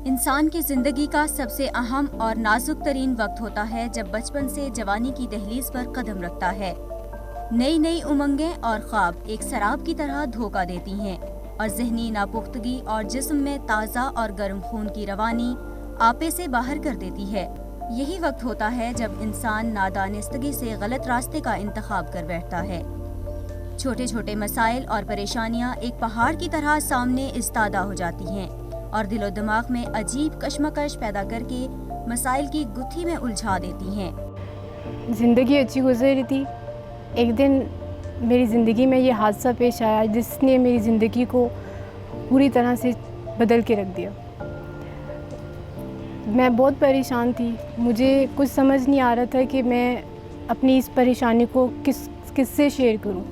इंसान की जिंदगी का सबसे अहम और नाजुक तरीन वक्त होता है जब बचपन से जवानी की दहलीज पर कदम रखता है। नई नई उमंगें और ख्वाब एक शराब की तरह धोखा देती हैं और जहनी नापुख्तगी और जिस्म में ताज़ा और गर्म खून की रवानी आपे से बाहर कर देती है। यही वक्त होता है जब इंसान नादानिस्तगी से गलत रास्ते का इंतखाब कर बैठता है। छोटे छोटे मसाइल और परेशानियां एक पहाड़ की तरह सामने इस्तादा हो जाती हैं और दिलो दिमाग में अजीब कश्मकश पैदा करके मसाइल की गुत्थी में उलझा देती हैं। ज़िंदगी अच्छी गुजर रही थी। एक दिन मेरी ज़िंदगी में ये हादसा पेश आया जिसने मेरी ज़िंदगी को पूरी तरह से बदल के रख दिया। मैं बहुत परेशान थी। मुझे कुछ समझ नहीं आ रहा था कि मैं अपनी इस परेशानी को किससे शेयर करूं।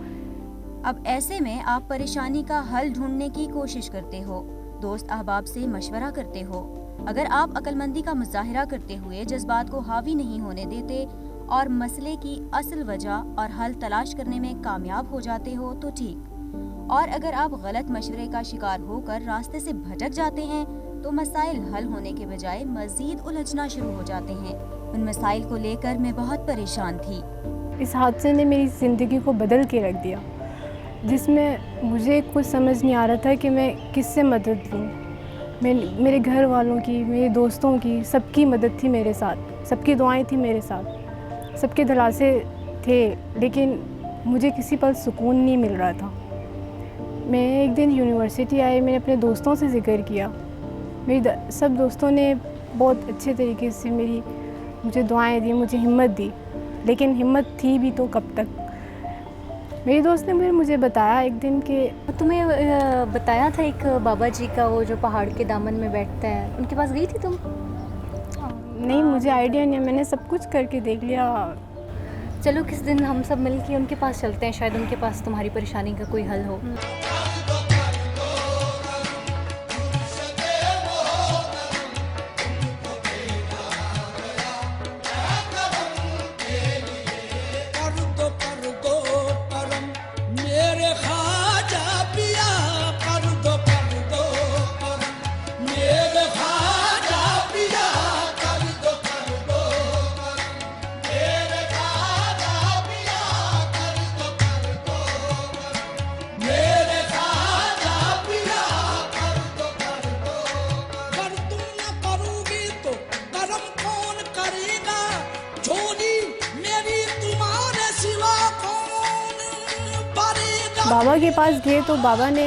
अब ऐसे में आप परेशानी का हल ढूंढने की कोशिश करते हो, दोस्त अहबाब से मशवरा करते हो। अगर आप अक्लमंदी का मुजाहिरा करते हुए जज्बात को हावी नहीं होने देते और मसले की असल वजह और हल तलाश करने में कामयाब हो जाते हो तो ठीक, और अगर आप गलत मशवरे का शिकार होकर रास्ते से भटक जाते हैं तो मसाइल हल होने के बजाय मजीद उलझना शुरू हो जाते हैं। उन मसाइल को लेकर मैं बहुत परेशान थी। इस हादसे ने मेरी ज़िंदगी को बदल के रख दिया, जिसमें मुझे कुछ समझ नहीं आ रहा था कि मैं किससे मदद लूँ। मेरे घर वालों की, मेरे दोस्तों की, सबकी मदद थी मेरे साथ, सबकी दुआएं थी मेरे साथ, सबके दिलासे थे, लेकिन मुझे किसी पल सुकून नहीं मिल रहा था। मैं एक दिन यूनिवर्सिटी आई, मैंने अपने दोस्तों से ज़िक्र किया। मेरी सब दोस्तों ने बहुत अच्छे तरीके से मुझे दुआएं दी, मुझे हिम्मत दी, लेकिन हिम्मत थी भी तो कब तक। मेरी दोस्त ने मुझे बताया एक दिन कि तुम्हें बताया था एक बाबा जी का, वो जो पहाड़ के दामन में बैठता है, उनके पास गई थी तुम? नहीं, मुझे आइडिया नहीं, मैंने सब कुछ करके देख लिया। चलो किस दिन हम सब मिलके उनके पास चलते हैं, शायद उनके पास तुम्हारी परेशानी का कोई हल हो। बाबा के पास गए तो बाबा ने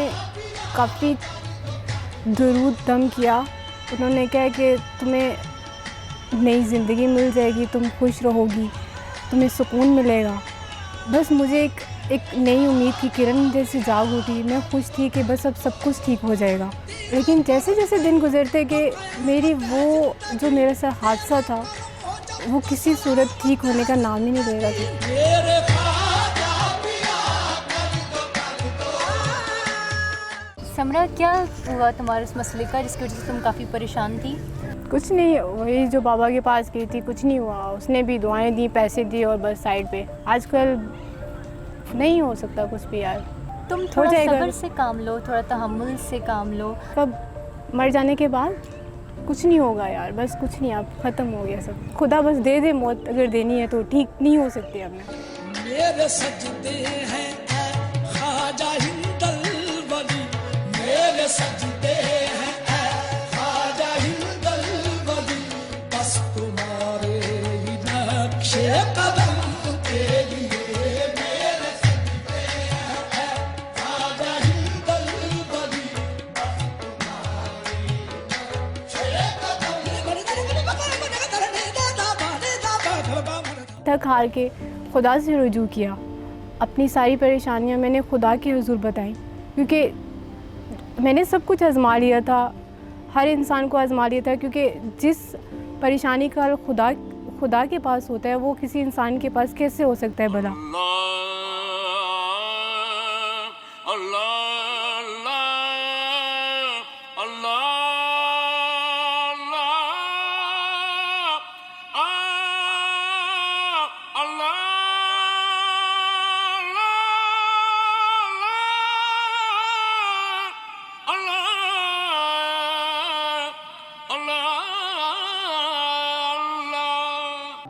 काफ़ी दरूद दम किया। उन्होंने कहा कि तुम्हें नई ज़िंदगी मिल जाएगी, तुम खुश रहोगी, तुम्हें सुकून मिलेगा। बस मुझे एक नई उम्मीद की किरण जैसी जाग उठी। मैं खुश थी कि बस अब सब कुछ ठीक हो जाएगा। लेकिन जैसे जैसे दिन गुजरते कि मेरे साथ हादसा था वो किसी सूरत ठीक होने का नाम ही नहीं ले रहा था। समरा, क्या हुआ तुम्हारे इस मसले का जिसकी वजह से तुम काफ़ी परेशान थी? कुछ नहीं, वही जो बाबा के पास गई थी, कुछ नहीं हुआ। उसने भी दुआएं दी, पैसे दिए और बस साइड पे। आजकल नहीं हो सकता कुछ भी यार। तुम थोड़ा सब्र से काम लो, थोड़ा तहम्मुल से काम लो। कब मर जाने के बाद कुछ नहीं होगा यार, बस कुछ नहीं, अब ख़त्म हो गया सब। खुदा बस दे दे मौत, अगर देनी है तो। ठीक नहीं हो सकती अब मैं। मेरे सजदे हैं ख्वाजा हिंदल वली, मेरे सजदे हैं ख्वाजा हिंदल वली, बस तुम्हारे ही नक्शे कदम के लिए मेरे सजदे हैं ख्वाजा हिंदल वली, बस तुम्हारे नक्शे कदम। थक हार के खुदा से रुजू किया। अपनी सारी परेशानियां मैंने खुदा के हुजूर बताई, क्योंकि मैंने सब कुछ आजमा लिया था, हर इंसान को आजमा लिया था। क्योंकि जिस परेशानी का हल खुदा के पास होता है वो किसी इंसान के पास कैसे हो सकता है भला। अल्लाह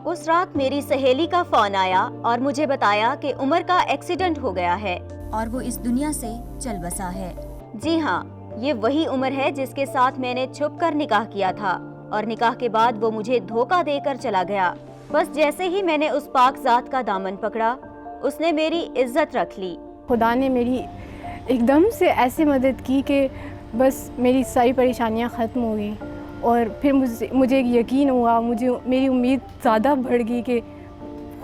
उस रात मेरी सहेली का फोन आया और मुझे बताया कि उमर का एक्सीडेंट हो गया है और वो इस दुनिया से चल बसा है। जी हाँ, ये वही उमर है जिसके साथ मैंने छुपकर निकाह किया था और निकाह के बाद वो मुझे धोखा देकर चला गया। बस जैसे ही मैंने उस पाक ज़ात का दामन पकड़ा, उसने मेरी इज्जत रख ली। खुदा ने मेरी एकदम से ऐसे मदद की कि बस मेरी सारी परेशानियां ख़त्म हो गई और फिर मुझे एक यकीन हुआ, मेरी उम्मीद ज़्यादा बढ़ गई कि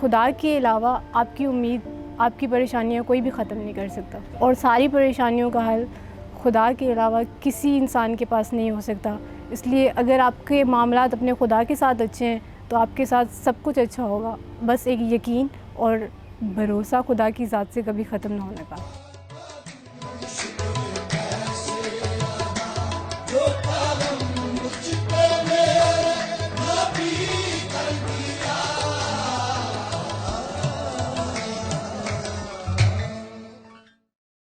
खुदा के अलावा आपकी उम्मीद, आपकी परेशानियां कोई भी ख़त्म नहीं कर सकता और सारी परेशानियों का हल खुदा के अलावा किसी इंसान के पास नहीं हो सकता। इसलिए अगर आपके मामलात अपने खुदा के साथ अच्छे हैं तो आपके साथ सब कुछ अच्छा होगा। बस एक यकीन और भरोसा खुदा की ज़ात से कभी ख़त्म ना होने का।